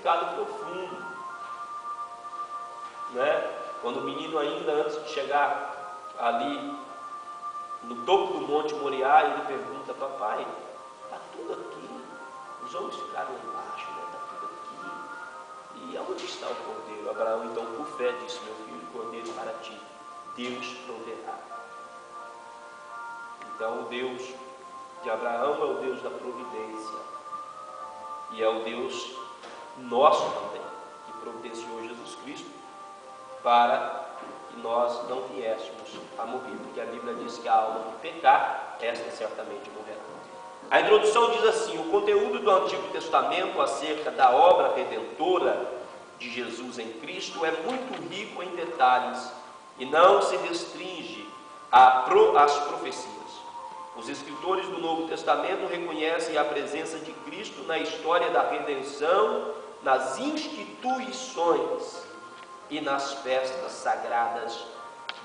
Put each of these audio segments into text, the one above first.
significado profundo, né? Quando o menino, ainda antes de chegar ali no topo do Monte Moriá, ele pergunta: papai, está tudo aqui, os homens ficaram embaixo, né? Está tudo aqui, e aonde está o cordeiro? Abraão então, por fé, disse: meu filho, o cordeiro para ti, Deus proverá. Então o Deus de Abraão é o Deus da providência, e é o Deus nosso também, que providenciou Jesus Cristo para que nós não viéssemos a morrer, porque a Bíblia diz que a alma que pecar, esta certamente morrerá. A introdução diz assim: o conteúdo do Antigo Testamento acerca da obra redentora de Jesus em Cristo é muito rico em detalhes e não se restringe às profecias. Os escritores do Novo Testamento reconhecem a presença de Cristo na história da redenção, nas instituições e nas festas sagradas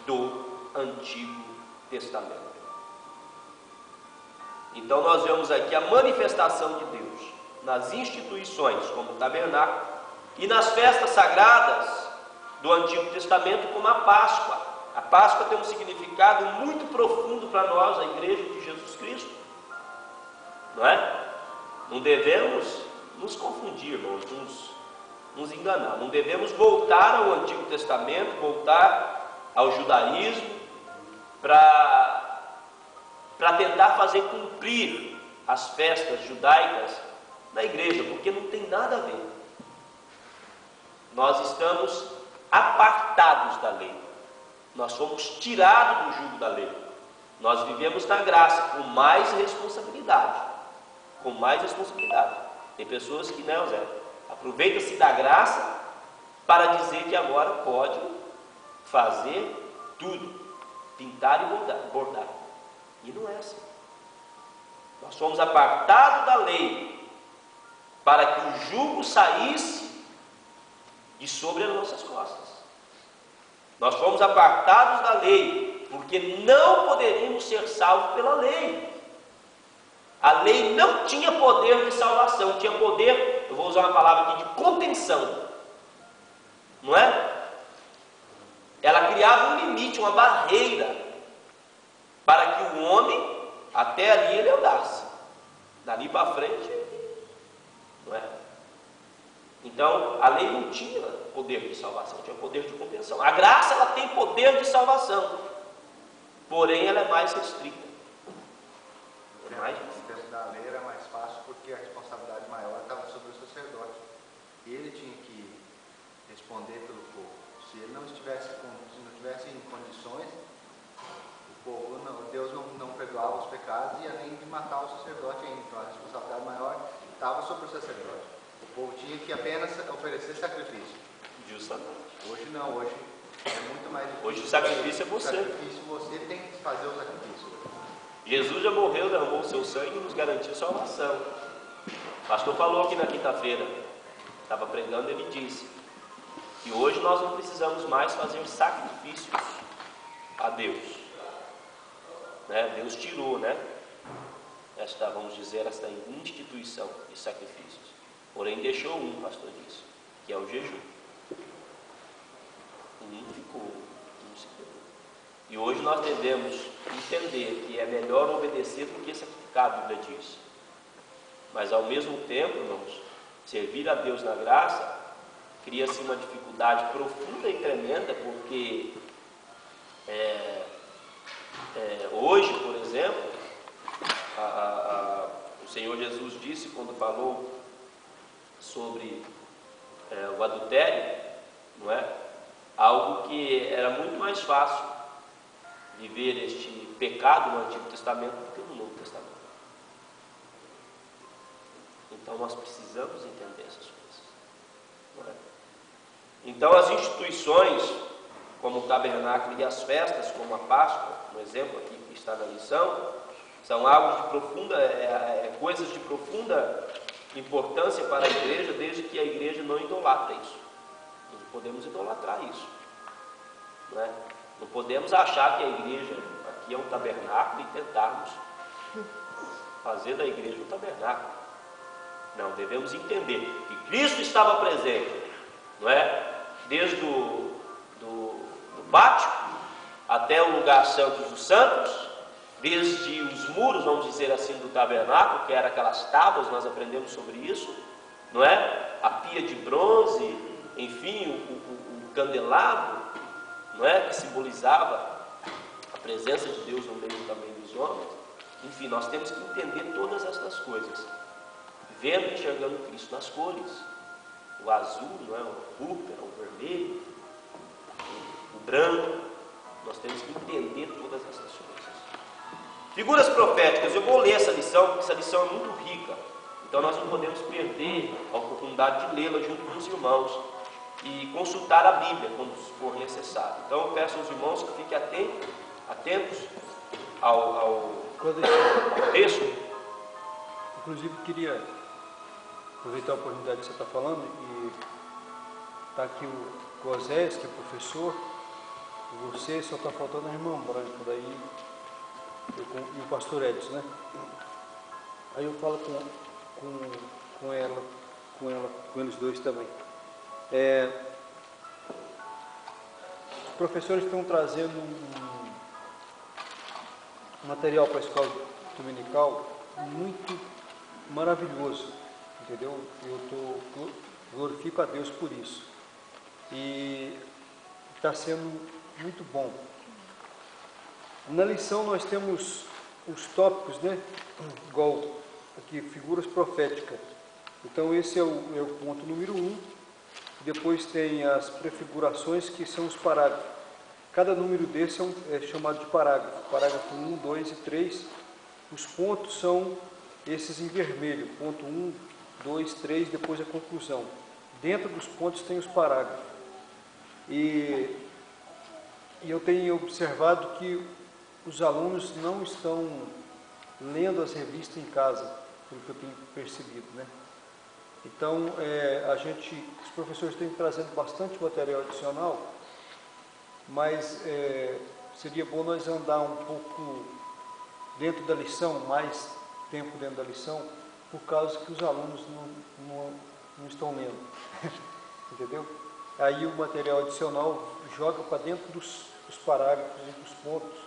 do Antigo Testamento. Então nós vemos aqui a manifestação de Deus nas instituições, como o tabernáculo, e nas festas sagradas do Antigo Testamento, como a Páscoa. A Páscoa tem um significado muito profundo para nós, a Igreja de Jesus Cristo, não é? Não devemos nos confundir, irmãos, nos enganar. Não devemos voltar ao Antigo Testamento, voltar ao judaísmo, para tentar fazer cumprir as festas judaicas na igreja, porque não tem nada a ver. Nós estamos apartados da lei. Nós fomos tirados do jugo da lei. Nós vivemos na graça com mais responsabilidade. Com mais responsabilidade. Tem pessoas que não, Zé, aproveita-se da graça para dizer que agora pode fazer tudo, pintar e bordar. E não é assim. Nós fomos apartados da lei para que o jugo saísse de sobre as nossas costas. Nós fomos apartados da lei porque não poderíamos ser salvos pela lei. A lei não tinha poder de salvação, tinha poder, eu vou usar uma palavra aqui, de contenção. Não é? Ela criava um limite, uma barreira, para que o homem, até ali ele andasse. Dali para frente, não é? Então, a lei não tinha poder de salvação, tinha poder de contenção. A graça, ela tem poder de salvação, porém ela é mais restrita. O tempo da lei era mais fácil porque a responsabilidade maior estava sobre o sacerdote. Ele tinha que responder pelo povo. Se ele não tivesse em condições, o povo Deus não perdoava os pecados e além de matar o sacerdote ainda. Então a responsabilidade maior estava sobre o sacerdote. O povo tinha que apenas oferecer sacrifício. Justamente. Hoje não, hoje é muito mais difícil. Hoje o sacrifício é você. O sacrifício, você tem que fazer o sacrifício. Jesus já morreu, derramou o seu sangue e nos garantiu salvação. O pastor falou aqui na quinta-feira, estava pregando, ele disse que hoje nós não precisamos mais fazer sacrifícios a Deus, né? Deus tirou, né? Vamos dizer, esta instituição de sacrifícios, porém deixou um, o pastor disse, que é o jejum. Um ficou, um se quedou. E hoje nós devemos entender que é melhor obedecer do que sacrificar, a Bíblia diz. Mas ao mesmo tempo, irmãos, servir a Deus na graça cria-se uma dificuldade profunda e tremenda, porque hoje, por exemplo, o Senhor Jesus disse, quando falou sobre o adultério, não é? Algo que era muito mais fácil viver este pecado no Antigo Testamento do que no Novo Testamento. Então nós precisamos entender essas coisas, não é? Então as instituições, como o tabernáculo e as festas, como a Páscoa, um exemplo aqui que está na lição, são algo de profunda, coisas de profunda importância para a igreja, desde que a igreja não idolatra isso. Nós não podemos idolatrar isso, não é? Não podemos achar que a igreja aqui é um tabernáculo e tentarmos fazer da igreja um tabernáculo. Não, devemos entender que Cristo estava presente, não é? Desde do pátio até o lugar santo dos santos, desde os muros, vamos dizer assim, do tabernáculo, que eram aquelas tábuas, nós aprendemos sobre isso, não é? A pia de bronze, enfim, o candelabro, não é? Que simbolizava a presença de Deus no meio também dos homens. Enfim, nós temos que entender todas essas coisas, vendo e enxergando Cristo nas cores, o azul, não é? O púrpura, o vermelho, o branco. Nós temos que entender todas essas coisas. Figuras proféticas, eu vou ler essa lição, porque essa lição é muito rica. Então nós não podemos perder a oportunidade de lê-la junto com os irmãos e consultar a Bíblia quando for necessário. Então eu peço aos irmãos que fiquem atentos ao texto. Inclusive queria aproveitar a oportunidade que você está falando e está aqui o Osés, que é professor. Você só está faltando a irmã Branca daí e o pastor Edson, né? Aí eu falo com eles dois também. Os professores estão trazendo um material para a escola dominical muito maravilhoso, entendeu? Eu glorifico a Deus por isso. E está sendo muito bom. Na lição nós temos os tópicos, né? Igual aqui, figuras proféticas. Então esse é o ponto número 1. Depois tem as prefigurações, que são os parágrafos. Cada número desse é chamado de parágrafo. Parágrafo 1, 2 e 3. Os pontos são esses em vermelho. Ponto 1, 2, 3, depois a conclusão. Dentro dos pontos tem os parágrafos. E eu tenho observado que os alunos não estão lendo as revistas em casa, pelo que eu tenho percebido, né? Então, os professores têm trazendo bastante material adicional, mas seria bom nós andar um pouco dentro da lição, mais tempo dentro da lição, por causa que os alunos não estão lendo, entendeu? Aí o material adicional joga para dentro dos parágrafos e dos pontos,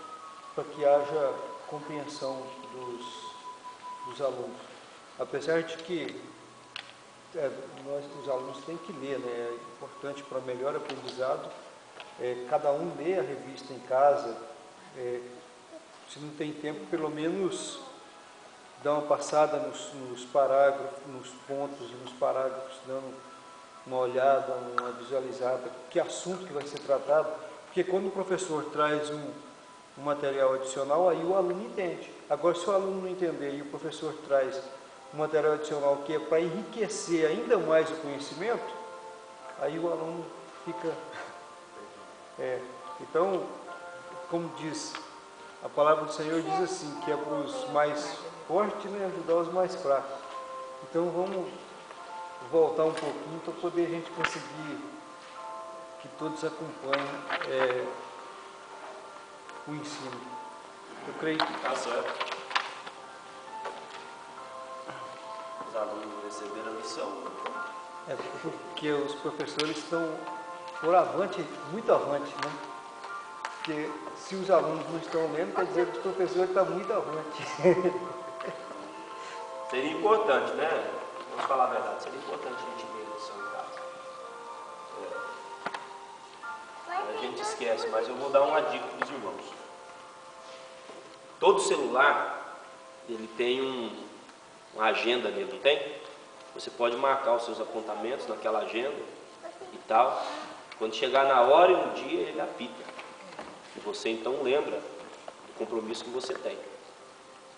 para que haja compreensão dos alunos. Apesar de que os alunos têm que ler, né? É importante para melhor aprendizado. Cada um lê a revista em casa. Se não tem tempo, pelo menos dá uma passada nos parágrafos, nos pontos e nos parágrafos, dando uma olhada, uma visualizada, que assunto que vai ser tratado, porque quando o professor traz um material adicional, aí o aluno entende. Agora, se o aluno não entender e o professor traz um material adicional que é para enriquecer ainda mais o conhecimento, aí o aluno fica... Então, como diz, a palavra do Senhor diz assim, que é para os mais fortes, né, ajudar os mais fracos. Então, vamos voltar um pouquinho para poder a gente conseguir que todos acompanhem o ensino. Eu creio que está certo. Os alunos receberam a lição. Porque os professores estão por avante, muito avante, né? Porque se os alunos não estão lendo, quer dizer que o professor está muito avante. Seria importante, né? Vamos falar a verdade, seria importante a gente ver a lição em casa. A gente esquece, mas eu vou dar uma dica para os irmãos. Todo celular, ele tem uma agenda nele, não tem? Você pode marcar os seus apontamentos naquela agenda e tal. Quando chegar na hora e no dia, ele apita. E você então lembra do compromisso que você tem.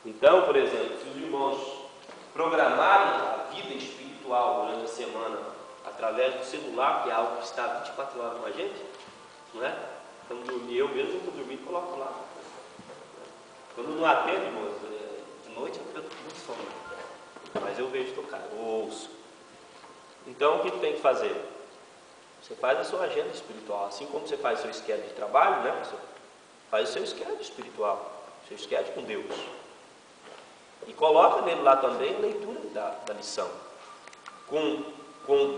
Então, por exemplo, se os irmãos programarem a vida espiritual durante a semana através do celular, que é algo que está 24 horas com a gente, não é? Então, dormir, eu mesmo vou dormir e coloco lá. Quando não atendo, irmãos, de noite eu fico muito sono. Mas eu vejo tocar, eu ouço. Então, o que tem que fazer? Você faz a sua agenda espiritual, assim como você faz o seu schedule de trabalho, né? Você faz o seu schedule espiritual, o seu schedule com Deus. E coloca nele lá também a leitura da lição. com